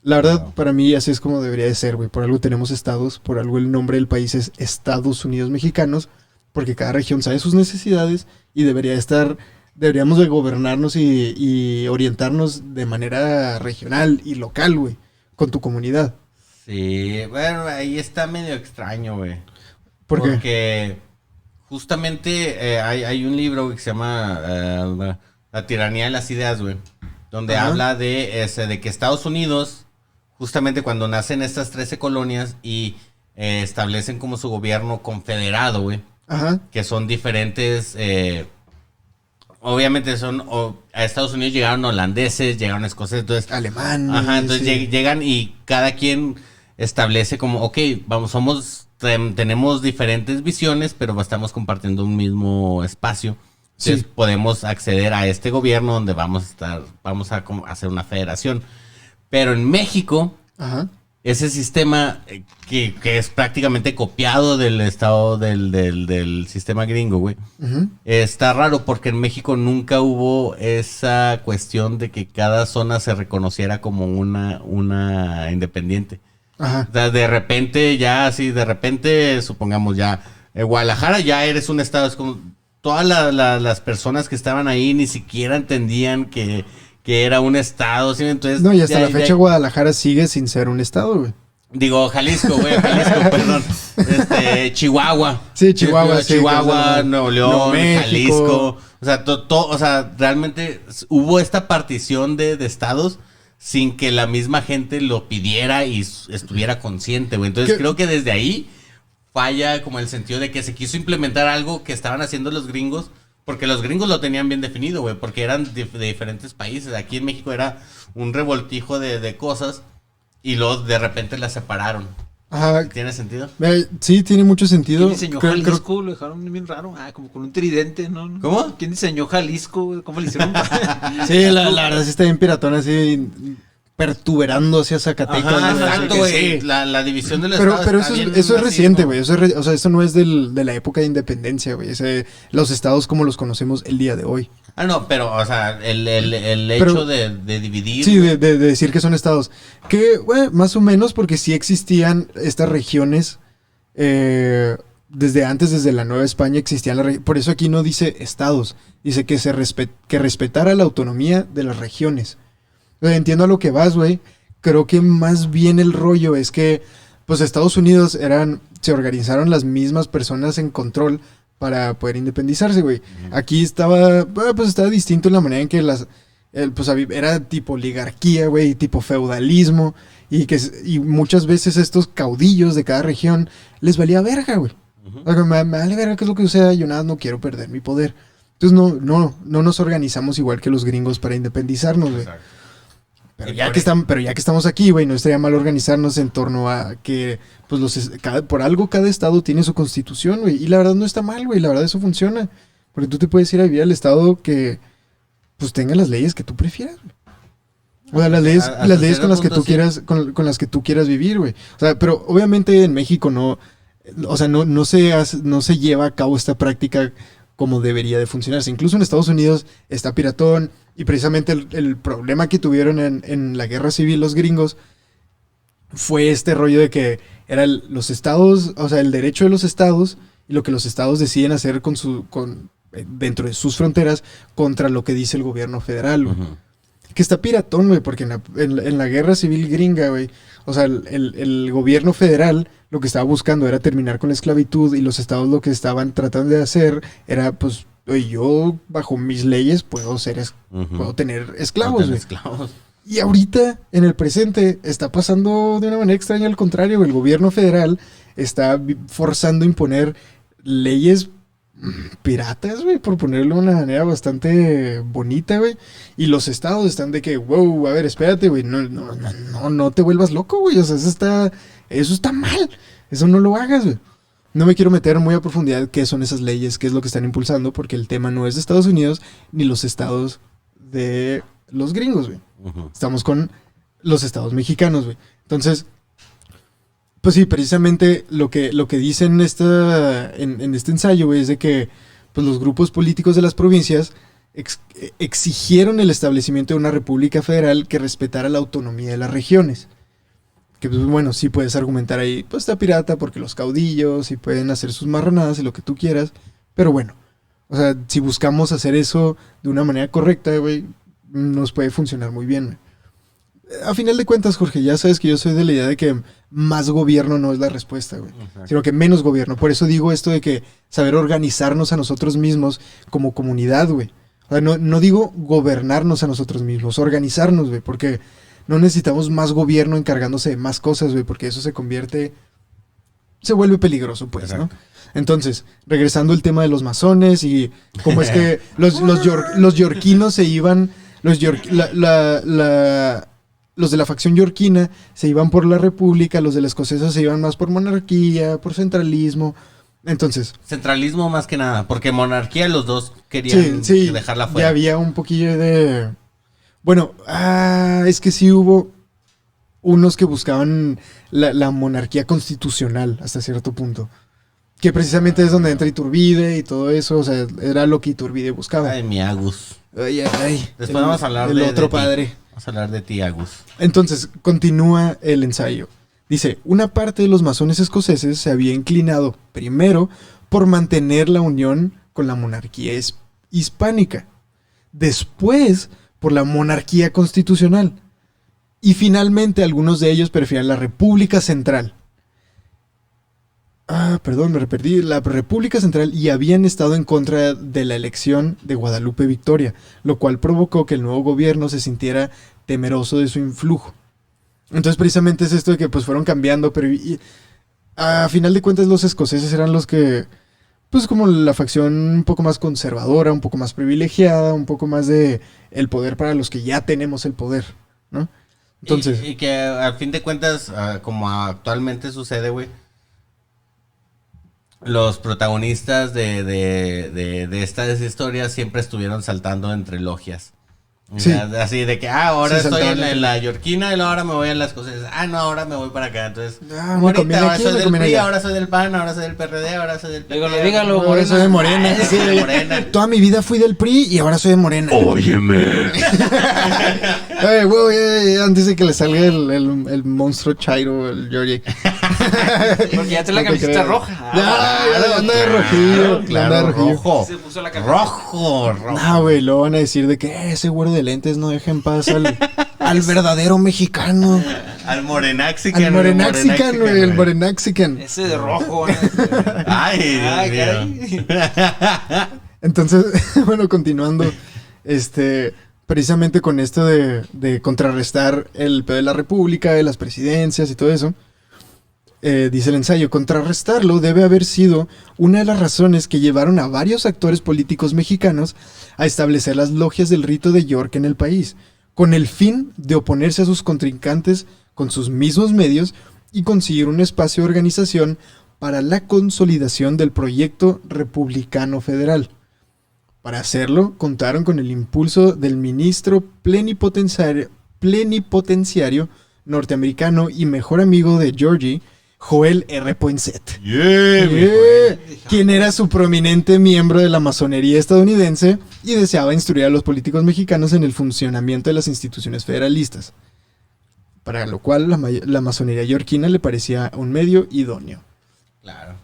La verdad, Wow. para mí así es como debería de ser, güey. Por algo tenemos estados, por algo el nombre del país es Estados Unidos Mexicanos, porque cada región sabe sus necesidades y deberíamos de gobernarnos y orientarnos de manera regional y local, güey, con tu comunidad. Sí, bueno, ahí está medio extraño, güey. ¿Por qué? Porque justamente hay un libro que se llama La tiranía de las ideas, güey. Donde Ajá. habla de que Estados Unidos, justamente cuando nacen estas 13 colonias y establecen como su gobierno confederado, güey. Ajá. Que son diferentes. Obviamente a Estados Unidos llegaron holandeses, llegaron escoceses, entonces. Alemán. Ajá, entonces sí. llegan y cada quien establece como, ok, tenemos diferentes visiones, pero estamos compartiendo un mismo espacio. Entonces Sí. podemos acceder a este gobierno donde vamos a hacer una federación. Pero en México, Ajá. ese sistema que es prácticamente copiado del estado del sistema gringo, güey. Ujú. Está raro porque en México nunca hubo esa cuestión de que cada zona se reconociera como una independiente. Ajá. O sea, de repente, supongamos ya, Guadalajara ya eres un estado, es como todas las personas que estaban ahí ni siquiera entendían que era un estado, ¿sí? Entonces, No, y hasta la fecha Guadalajara sigue sin ser un estado, güey. Digo, Jalisco, perdón. Chihuahua. Sí, Chihuahua, sí, Chihuahua, claro. Nuevo León, Nuevo México. Jalisco. O sea, o sea, realmente hubo esta partición de estados sin que la misma gente lo pidiera y estuviera consciente, güey. Entonces ¿Qué? creo que desde ahí falla como el sentido de que se quiso implementar algo que estaban haciendo los gringos, porque los gringos lo tenían bien definido, güey, porque eran de diferentes países. Aquí en México era un revoltijo de cosas y luego de repente las separaron. Ajá. ¿Tiene sentido? Sí, tiene mucho sentido. ¿Quién diseñó Jalisco? Lo dejaron bien raro. Como con un tridente, ¿no? ¿Cómo? ¿Quién diseñó Jalisco? ¿Cómo le hicieron? Sí, la verdad sí está bien piratón, así pertuberando hacia Zacatecas. Ajá, güey, así exacto, que güey. sí. La división del Pero, estado pero está bien eso es reciente, racismo. güey. O sea, eso no es de la época de independencia, güey. Los estados como los conocemos el día de hoy. Ah, no, pero, o sea, el Pero- hecho de dividir. Sí, de decir que son estados. Que, güey, más o menos porque sí existían estas regiones. Desde antes, desde la Nueva España, existían las regiones. Por eso aquí no dice estados. Dice que que respetara la autonomía de las regiones. O sea, entiendo a lo que vas, güey. Creo que más bien el rollo es que, pues, Estados Unidos se organizaron las mismas personas en control para poder independizarse, güey. Aquí estaba distinto en la manera en que era tipo oligarquía, güey, tipo feudalismo, y muchas veces estos caudillos de cada región les valía verga, güey. O sea, me vale verga qué es lo que sea, yo nada, no quiero perder mi poder. Entonces no nos organizamos igual que los gringos para independizarnos, güey. Exacto. Pero ya que estamos aquí, güey, no estaría mal organizarnos en torno a que, pues, por algo cada estado tiene su constitución, güey. Y la verdad no está mal, güey. La verdad eso funciona. Porque tú te puedes ir a vivir al estado que, pues, tenga las leyes que tú prefieras, güey. O sea, Hasta las leyes cierto con las que punto, tú sí. quieras, con las que tú quieras vivir, güey. O sea, pero obviamente en México no se lleva a cabo esta práctica como debería de funcionarse. Incluso en Estados Unidos está piratón, y precisamente el problema que tuvieron en la guerra civil los gringos fue este rollo de que eran los estados, o sea, el derecho de los estados y lo que los estados deciden hacer dentro de sus fronteras contra lo que dice el gobierno federal, güey. Ujú. Que está piratón, güey, porque en la guerra civil gringa, güey, o sea, el gobierno federal lo que estaba buscando era terminar con la esclavitud, y los estados lo que estaban tratando de hacer era, pues, oye, yo bajo mis leyes puedo Ujú. tener esclavos, Hotel güey. esclavos. Y ahorita, en el presente, está pasando de una manera extraña al contrario, güey. El gobierno federal está forzando a imponer leyes piratas, güey, por ponerlo de una manera bastante bonita, güey. Y los estados están de que, wow, a ver, espérate, güey, no te vuelvas loco, güey. O sea, eso está mal. Eso no lo hagas, güey. No me quiero meter muy a profundidad qué son esas leyes, qué es lo que están impulsando, porque el tema no es de Estados Unidos ni los estados de los gringos, güey. Ujú. Estamos con los estados mexicanos, güey. Entonces, pues sí, precisamente lo que dicen en este ensayo, güey, es de que, pues, los grupos políticos de las provincias exigieron el establecimiento de una república federal que respetara la autonomía de las regiones. Que, pues, bueno, sí puedes argumentar ahí, pues está pirata porque los caudillos y pueden hacer sus marranadas y lo que tú quieras, pero bueno, o sea, si buscamos hacer eso de una manera correcta, güey, nos puede funcionar muy bien, güey. A final de cuentas, Jorge, ya sabes que yo soy de la idea de que más gobierno no es la respuesta, güey, Exacto. sino que menos gobierno. Por eso digo esto de que saber organizarnos a nosotros mismos como comunidad, güey. O sea, no digo gobernarnos a nosotros mismos, organizarnos, güey, porque no necesitamos más gobierno encargándose de más cosas, güey, porque eso se vuelve peligroso, pues, ¿no? Exacto. Entonces, regresando al tema de los masones y cómo es que los yorquinos se iban, los de la facción yorquina se iban por la república, los de la escocesa se iban más por monarquía, por centralismo. Entonces, Centralismo más que nada, porque monarquía los dos querían sí, dejarla ya fuera. había un poquillo de... Bueno, es que sí hubo unos que buscaban la monarquía constitucional hasta cierto punto. Que precisamente es donde entra Iturbide y todo eso. O sea, era lo que Iturbide buscaba. Ay, mi Agus. Ay. Después vamos a hablar el de otro ti. padre. Vamos a hablar de ti, Agus. Entonces, continúa el ensayo. Dice, una parte de los masones escoceses se había inclinado, primero, por mantener la unión con la monarquía hispánica. Después, por la monarquía constitucional. Y finalmente, algunos de ellos preferían la República Central. Perdón, me perdí. La República Central, y habían estado en contra de la elección de Guadalupe Victoria, lo cual provocó que el nuevo gobierno se sintiera temeroso de su influjo. Entonces, precisamente es esto de que pues fueron cambiando, pero a final de cuentas los escoceses eran los que, pues, como la facción un poco más conservadora, un poco más privilegiada, un poco más de el poder para los que ya tenemos el poder, ¿no? Entonces, Y que al fin de cuentas, como actualmente sucede, güey, los protagonistas de estas historias siempre estuvieron saltando entre logias. O Sí. sea, así de que, ahora Sí, estoy saltaban en la Yorkina y luego ahora me voy a las cosas. No, ahora me voy para acá. Entonces, me ahorita conviene ahora aquí, soy me del conviene PRI, allá. ahora soy del PAN, ahora soy del PRD, ahora soy del PP. Dígalo, ahora Morena. soy de Morena. Ay, Sí, de Morena. Toda mi vida fui del PRI y ahora soy de Morena. Óyeme. Güey, antes de que le salga el monstruo Chairo, el Georgie. Porque ya trae la No te camiseta creas. roja. Ya anda de rojillo. anda de Claro, rojillo. rojo. Se puso la camiseta. Rojo. No, güey, lo van a decir de que ese güero de lentes no deja en paz al verdadero mexicano. Al Morenaxican. Al Morenaxican, güey, el Morenaxican. Ese de rojo. Ay, Dios Ay, mío. caray. Entonces, bueno, continuando, precisamente con esto de contrarrestar el pedo de la república, de las presidencias y todo eso, dice el ensayo, contrarrestarlo debe haber sido una de las razones que llevaron a varios actores políticos mexicanos a establecer las logias del rito de York en el país, con el fin de oponerse a sus contrincantes con sus mismos medios y conseguir un espacio de organización para la consolidación del proyecto republicano federal. Para hacerlo, contaron con el impulso del ministro plenipotenciario norteamericano y mejor amigo de Georgie, Joel R. Poinsett, quien era su prominente miembro de la masonería estadounidense y deseaba instruir a los políticos mexicanos en el funcionamiento de las instituciones federalistas, para lo cual la masonería yorquina le parecía un medio idóneo. Claro.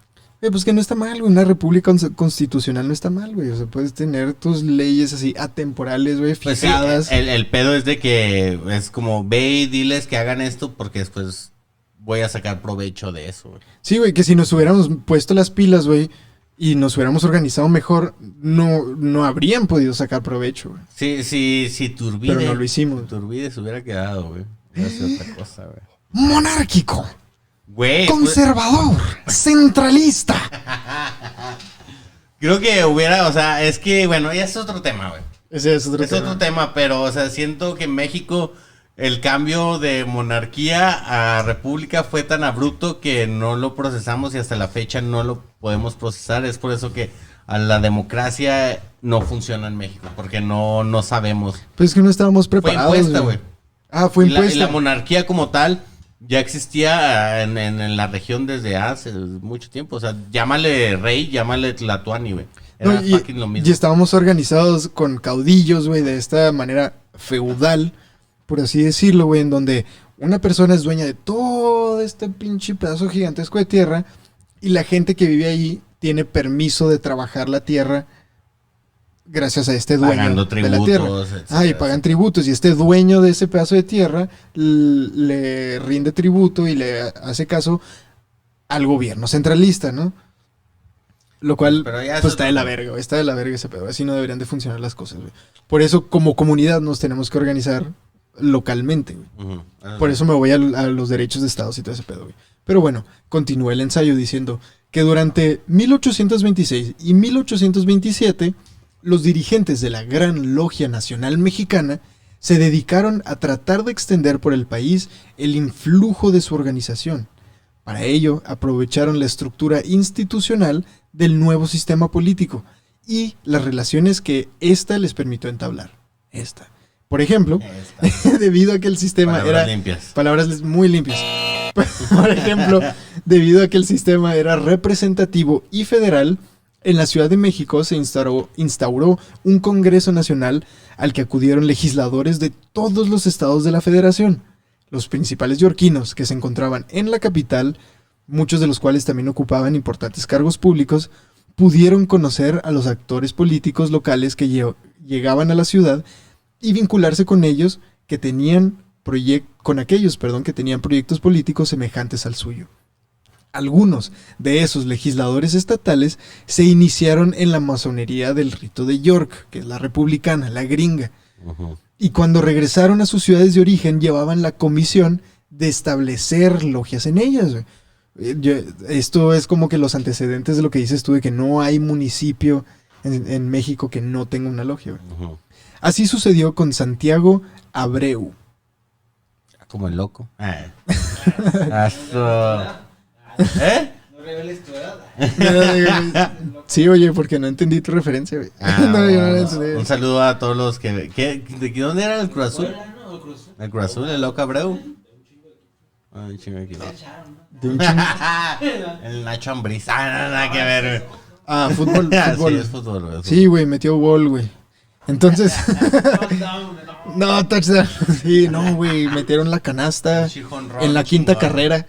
Pues que no está mal, güey. Una república constitucional no está mal, güey. O sea, puedes tener tus leyes así atemporales, güey, Pues sí, fijadas. el pedo es de que es como ve y diles que hagan esto porque después voy a sacar provecho de eso, güey. Sí, güey, que si nos hubiéramos puesto las pilas, güey, y nos hubiéramos organizado mejor, no habrían podido sacar provecho, güey. Si Turbide. Pero no lo hicimos. Turbide se hubiera quedado, güey. Hubiera sido otra cosa, güey. Monárquico, Güey. conservador, centralista. Creo que hubiera, o sea, es que, bueno, ya es otro tema, güey. Ese es otro Es tema. otro tema, pero, o sea, siento que en México el cambio de monarquía a república fue tan abrupto que no lo procesamos y hasta la fecha no lo podemos procesar. Es por eso que a la democracia no funciona en México, porque no sabemos. Pues es que no estábamos Fue preparados, impuesta, güey. Ah, fue Y la impuesta. monarquía como tal ya existía en la región desde hace mucho tiempo. O sea, llámale rey, llámale tlatoani, güey. Era No, fucking lo mismo. y estábamos organizados con caudillos, güey, de esta manera feudal, por así decirlo, güey, en donde una persona es dueña de todo este pinche pedazo gigantesco de tierra y la gente que vive ahí tiene permiso de trabajar la tierra gracias a este dueño Pagando de la tierra. tributos, etcétera. Y pagan tributos y este dueño de ese pedazo de tierra le rinde tributo y le hace caso al gobierno centralista, ¿no? Lo cual, Pero ya es pues está de la otro- verga, güey. Está de la verga ese pedo. Así no deberían de funcionar las cosas, güey. Por eso, como comunidad, nos tenemos que organizar localmente, güey. Ujú. Por eso me voy a los derechos de estados y todo ese pedo, güey. Pero bueno, continúa el ensayo diciendo que durante 1826 y 1827, los dirigentes de la Gran Logia Nacional Mexicana se dedicaron a tratar de extender por el país el influjo de su organización. Para ello, aprovecharon la estructura institucional del nuevo sistema político y las relaciones que ésta les permitió entablar. Por ejemplo, debido a que el sistema Palabras era... limpias. Palabras muy limpias. Por ejemplo, debido a que el sistema era representativo y federal, en la Ciudad de México se instauró un Congreso Nacional al que acudieron legisladores de todos los estados de la Federación. Los principales yorquinos que se encontraban en la capital, muchos de los cuales también ocupaban importantes cargos públicos, pudieron conocer a los actores políticos locales que llegaban a la ciudad y vincularse con ellos que tenían que tenían proyectos políticos semejantes al suyo. Algunos de esos legisladores estatales se iniciaron en la masonería del rito de York, que es la republicana, la gringa. Ujú. Y cuando regresaron a sus ciudades de origen, llevaban la comisión de establecer logias en ellas, güey. Esto es como que los antecedentes de lo que dices tú, de que no hay municipio en México que no tenga una logia, güey. Ujú. Así sucedió con Santiago Abreu. Como el loco. ¿Eh? No reveles tu edad. Sí, oye, porque no entendí tu referencia, güey. No, yo no la entendí. Un saludo a todos los que... ¿De dónde era el Cruz Azul? El Cruz Azul, el loco Abreu. Ay, chingo aquí. De un chingo. El Nacho Ambriz. Nada que ver, güey. Fútbol. Sí, es fútbol, güey. Sí, güey, metió gol, güey. Entonces... No, touchdown. Sí, no, güey, metieron la canasta en la quinta carrera.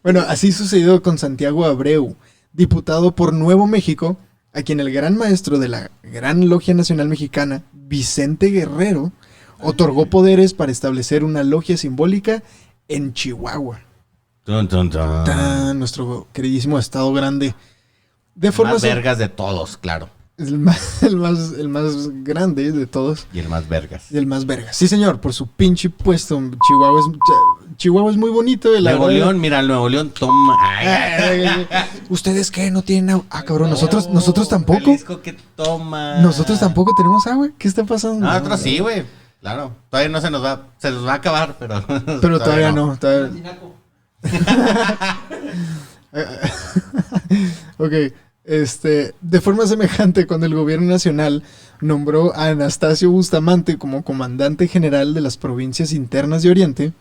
Bueno, así sucedió con Santiago Abreu, diputado por Nuevo México, a quien el gran maestro de la Gran Logia Nacional Mexicana, Vicente Guerrero, otorgó poderes para establecer una logia simbólica en Chihuahua. Nuestro queridísimo estado grande. De forma más vergas de todos, claro. El más grande de todos. Y el más vergas. Y el más vergas. Sí, señor, por su pinche puesto. Chihuahua es muy bonito. Nuevo León, mira, el Nuevo León toma. ¿Ustedes qué? ¿No tienen agua? Cabrón, nosotros tampoco. Jalisco que toma. Nosotros tampoco tenemos agua. ¿Qué está pasando? Nosotros sí, güey. Claro. Todavía no se nos va a acabar, pero. Pero todavía no. Ok. De forma semejante, cuando el gobierno nacional nombró a Anastasio Bustamante como comandante general de las provincias internas de Oriente,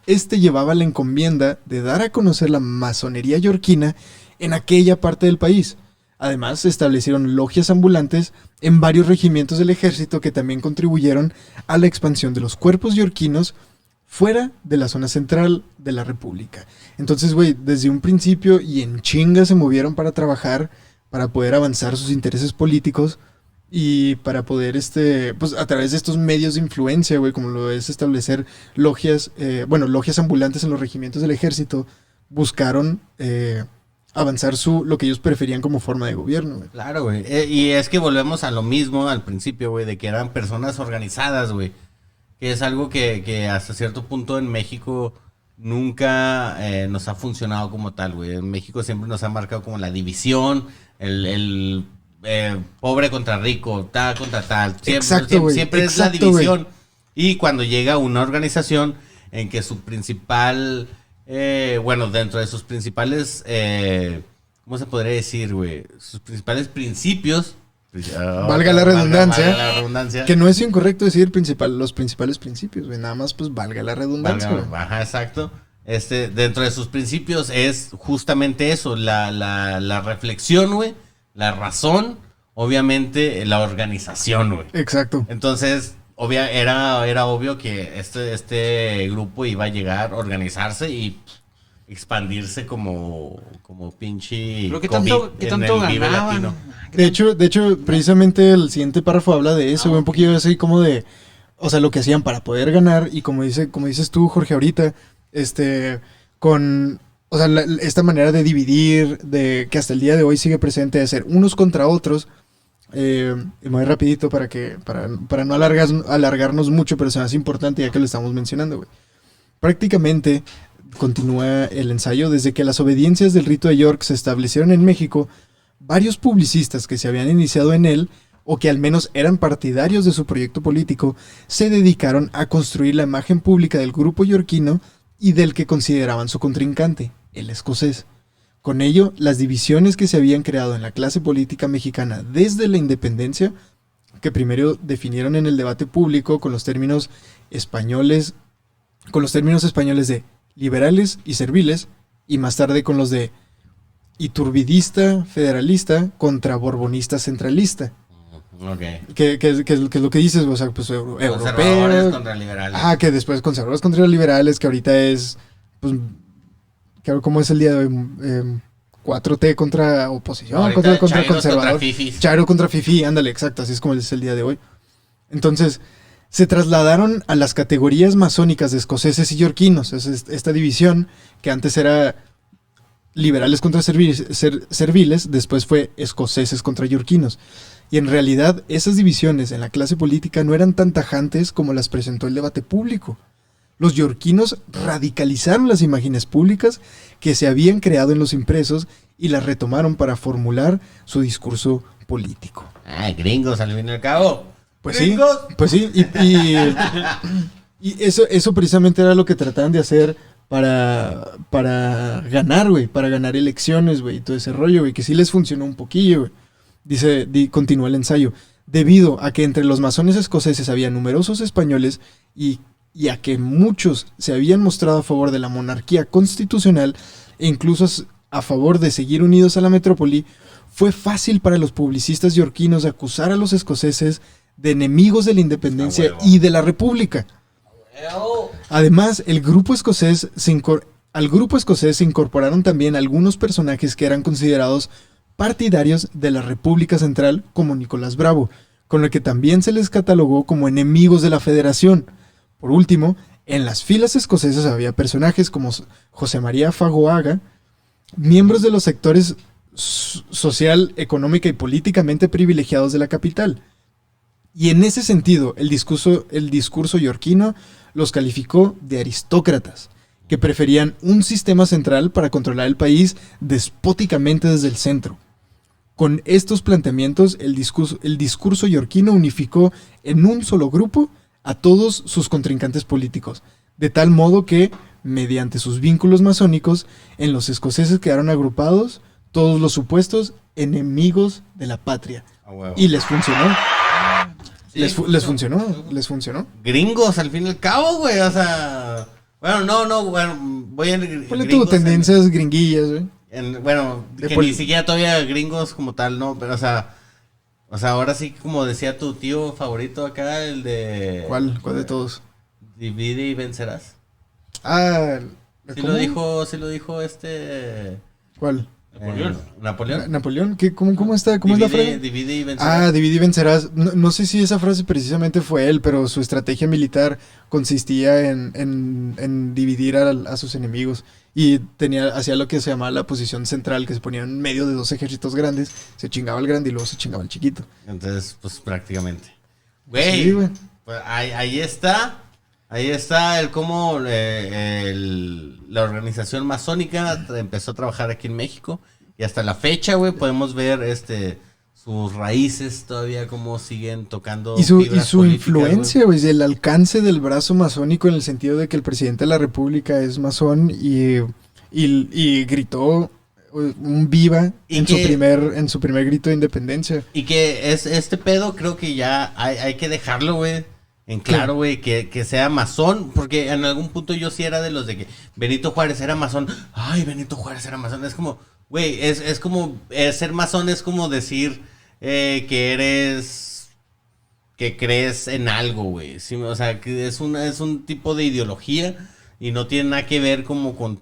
llevaba la encomienda de dar a conocer la masonería yorquina en aquella parte del país. Además, se establecieron logias ambulantes en varios regimientos del ejército que también contribuyeron a la expansión de los cuerpos yorquinos fuera de la zona central de la República. Entonces, güey, desde un principio y en chinga se movieron para trabajar, para poder avanzar sus intereses políticos y para poder, pues a través de estos medios de influencia, güey, como lo es establecer logias, logias ambulantes en los regimientos del ejército, buscaron avanzar lo que ellos preferían como forma de gobierno, güey. Claro, güey. Y es que volvemos a lo mismo al principio, güey, de que eran personas organizadas, güey. Que es algo que hasta cierto punto en México nunca nos ha funcionado como tal, güey. En México siempre nos ha marcado como la división, el pobre contra rico, tal contra tal. Siempre es la división. Güey. Y cuando llega una organización en que su principal, dentro de sus principales, ¿cómo se podría decir, güey? Sus principales principios... valga la redundancia, que no es incorrecto decir los principales principios, güey, nada más pues valga la redundancia. Ajá, exacto. Dentro de sus principios es justamente eso, la reflexión, güey, la razón, obviamente la organización, güey. Exacto. Entonces, era obvio que este grupo iba a llegar a organizarse y expandirse como pinche pero ¿qué tanto ganaban? De hecho, precisamente el siguiente párrafo habla de eso, güey, un poquillo así como de, o sea, lo que hacían para poder ganar y como dices tú, Jorge, ahorita, o sea, esta manera de dividir, de que hasta el día de hoy sigue presente, de ser unos contra otros, muy rapidito para no alargarnos mucho, pero es más importante ya que lo estamos mencionando, güey. Prácticamente continúa el ensayo. Desde que las obediencias del rito de York se establecieron en México, varios publicistas que se habían iniciado en él, o que al menos eran partidarios de su proyecto político, se dedicaron a construir la imagen pública del grupo yorquino y del que consideraban su contrincante, el escocés. Con ello, las divisiones que se habían creado en la clase política mexicana desde la independencia, que primero definieron en el debate público con los términos españoles de liberales y serviles, y más tarde con los de iturbidista, federalista, contra borbonista, centralista. Okay. Que es lo que dices, o sea, pues conservadores contra liberales. Que después conservadores contra liberales, que ahorita es, pues, ¿cómo es el día de hoy? 4T contra oposición, contra conservador. Chairo contra Fifi, ándale, exacto, así es como es el día de hoy. Entonces, se trasladaron a las categorías masónicas de escoceses y yorquinos. Esta división, que antes era liberales contra serviles, después fue escoceses contra yorquinos. Y en realidad, esas divisiones en la clase política no eran tan tajantes como las presentó el debate público. Los yorquinos radicalizaron las imágenes públicas que se habían creado en los impresos y las retomaron para formular su discurso político. Gringos, al fin y al cabo. Pues ¿Gringos? Sí, pues sí, Y eso precisamente era lo que trataban de hacer para ganar, güey, para ganar elecciones, güey, y todo ese rollo, güey, que sí les funcionó un poquillo, güey. Continúa el ensayo. Debido a que entre los masones escoceses había numerosos españoles y a que muchos se habían mostrado a favor de la monarquía constitucional e incluso a favor de seguir unidos a la metrópoli, fue fácil para los publicistas yorquinos acusar a los escoceses de enemigos de la independencia y de la república. Además, al grupo escocés se incorporaron también algunos personajes que eran considerados partidarios de la República Central, como Nicolás Bravo, con el que también se les catalogó como enemigos de la Federación. Por último, en las filas escocesas había personajes como José María Fagoaga, miembros de los sectores social, económica y políticamente privilegiados de la capital. Y en ese sentido, el discurso yorquino los calificó de aristócratas, que preferían un sistema central para controlar el país despóticamente desde el centro. Con estos planteamientos, el discurso yorquino unificó en un solo grupo a todos sus contrincantes políticos, de tal modo que, mediante sus vínculos masónicos, en los escoceses quedaron agrupados todos los supuestos enemigos de la patria. Y les funcionó. Sí, les funcionó. Gringos, al fin y al cabo, güey, o sea... Bueno, bueno, voy en... Ponle tú tendencias gringuillas, güey. Bueno, que ni siquiera todavía gringos como tal, ¿no? Pero, o sea, ahora sí, como decía tu tío favorito acá, el de... ¿Cuál de todos? Divide y vencerás. Ah, Sí lo dijo este... ¿Cuál? Napoleón. ¿Napoleón? ¿Cómo está? ¿Cómo es la frase? Divide y vencerás. Ah, divide y vencerás. No sé si esa frase precisamente fue él, pero su estrategia militar consistía en dividir a sus enemigos. Y hacía lo que se llamaba la posición central, que se ponía en medio de dos ejércitos grandes, se chingaba el grande y luego se chingaba el chiquito. Entonces, pues prácticamente. Güey, Sí, güey. pues, ahí está. Ahí está el cómo la organización masónica empezó a trabajar aquí en México. Y hasta la fecha, güey, podemos ver sus raíces todavía, cómo siguen tocando. Y su políticas, influencia, güey, el alcance del brazo masónico en el sentido de que el presidente de la República es masón y gritó un viva en su primer grito de independencia. Y que este pedo creo que ya hay que dejarlo, güey. En claro, güey, que sea masón, porque en algún punto yo sí era de los de que Benito Juárez era masón. Ay, Benito Juárez era masón. Es como, güey, es como, ser masón es como decir que crees en algo, güey. ¿Sí? O sea, que es un tipo de ideología y no tiene nada que ver como con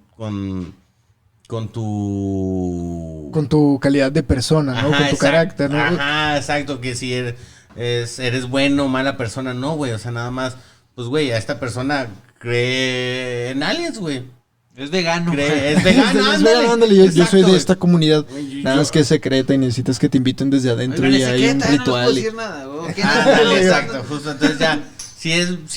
tu calidad de persona, ¿no? Con tu carácter, ¿no? Ajá, exacto, que si eres bueno o mala persona, no, güey, o sea, nada más, pues, güey, a esta persona cree en aliens, güey. Es vegano. Es vegano, ándale. Yo soy de esta comunidad, nada más que es secreta y necesitas que te inviten desde adentro. Oigan, y hay un ritual. No puedo decir nada, güey. Ándale, exacto, justo, entonces ya, si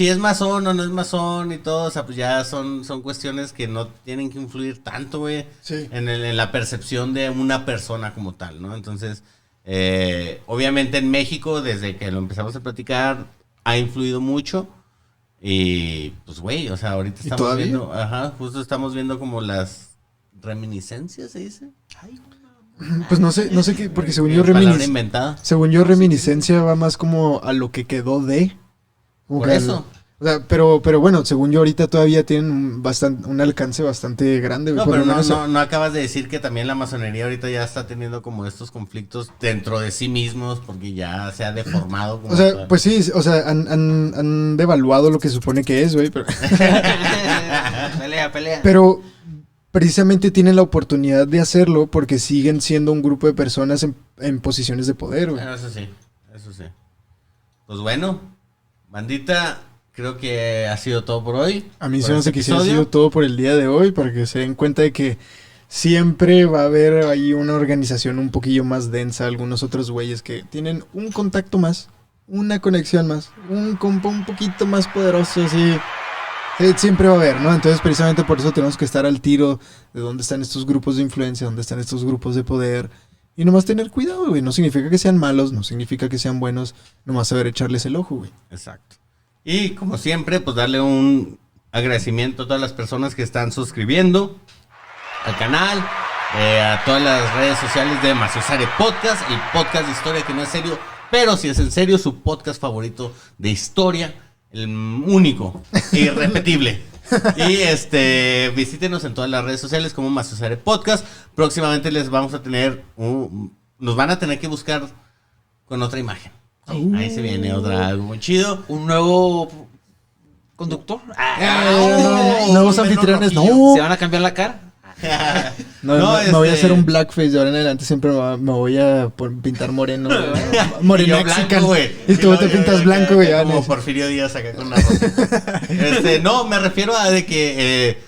es masón o no es masón y todo, o sea, pues ya son cuestiones que no tienen que influir tanto, güey, Sí. en la percepción de una persona como tal, ¿no? Entonces, obviamente en México, desde que lo empezamos a platicar, ha influido mucho. Y pues, güey, o sea, ahorita estamos viendo, justo estamos viendo como las reminiscencias, ¿se dice? Pues no sé qué, porque según yo palabra inventada. Según yo reminiscencia va más como a lo que quedó de. Por eso. O sea, pero bueno, según yo ahorita todavía tienen un alcance bastante grande. No, pero no acabas de decir que también la masonería ahorita ya está teniendo como estos conflictos dentro de sí mismos porque ya se ha deformado. Como o sea, pues sí, o sea, han devaluado lo que se supone que es, güey. Pero... pelea. Pero precisamente tienen la oportunidad de hacerlo porque siguen siendo un grupo de personas en posiciones de poder, güey. Bueno, eso sí. Pues bueno, bandita... Creo que ha sido todo por hoy. A mí se me hace que sí ha sido todo por el día de hoy, para que se den cuenta de que siempre va a haber ahí una organización un poquillo más densa, algunos otros güeyes que tienen un contacto más, una conexión más, un compa un poquito más poderoso, así. Siempre va a haber, ¿no? Entonces precisamente por eso tenemos que estar al tiro de dónde están estos grupos de influencia, dónde están estos grupos de poder. Y nomás tener cuidado, güey. No significa que sean malos, no significa que sean buenos, nomás saber echarles el ojo, güey. Exacto. Y como siempre, pues darle un agradecimiento a todas las personas que están suscribiendo al canal, a todas las redes sociales de Maciosare Podcast, el podcast de historia que no es serio, pero si es en serio, su podcast favorito de historia, el único, irrepetible. Y visítenos en todas las redes sociales como Maciosare Podcast. Próximamente les vamos a tener nos van a tener que buscar con otra imagen. Sí, ahí se viene algo muy chido. Un nuevo conductor. Nuevos anfitriones, no. ¿Se van a cambiar la cara? Me voy a hacer un blackface de ahora en adelante. Siempre me voy a pintar moreno. Moreno mexicano. Y tú te pintas blanco, güey. Como Porfirio Díaz acá con una rosita. No, me refiero a de que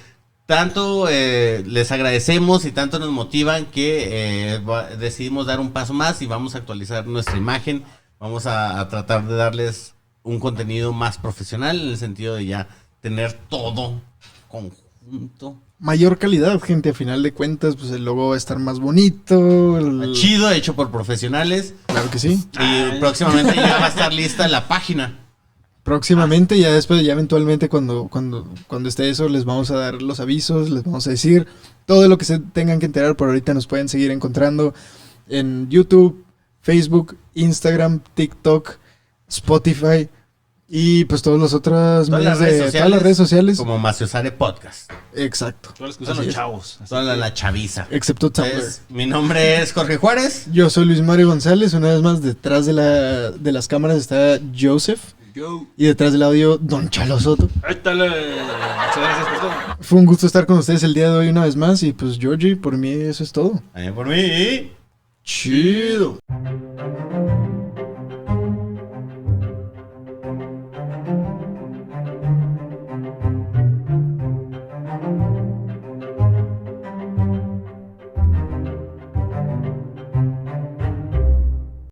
tanto les agradecemos y tanto nos motivan que decidimos dar un paso más y vamos a actualizar nuestra imagen. Vamos a tratar de darles un contenido más profesional en el sentido de ya tener todo conjunto. Mayor calidad, gente, a final de cuentas, pues el logo va a estar más bonito. Chido, hecho por profesionales. Claro que sí. Y próximamente ya va a estar lista la página. Próximamente, ya después, ya eventualmente cuando esté eso, les vamos a dar los avisos, les vamos a decir todo lo que se tengan que enterar. Por ahorita nos pueden seguir encontrando en YouTube, Facebook, Instagram, TikTok, Spotify y pues todas las otras medios de todas las redes sociales. Como Maciosare Podcast. Exacto. Todas las que usan los chavos. Toda la chaviza. Excepto Tumblr. Entonces, mi nombre es Jorge Juárez. Yo soy Luis Mario González. Una vez más, detrás de las cámaras está Joseph. Y detrás del audio, Don Chalo Soto. Muchas gracias por todo. Fue un gusto estar con ustedes el día de hoy una vez más. Y pues, Georgie, por mí eso es todo. Por mí. Chido.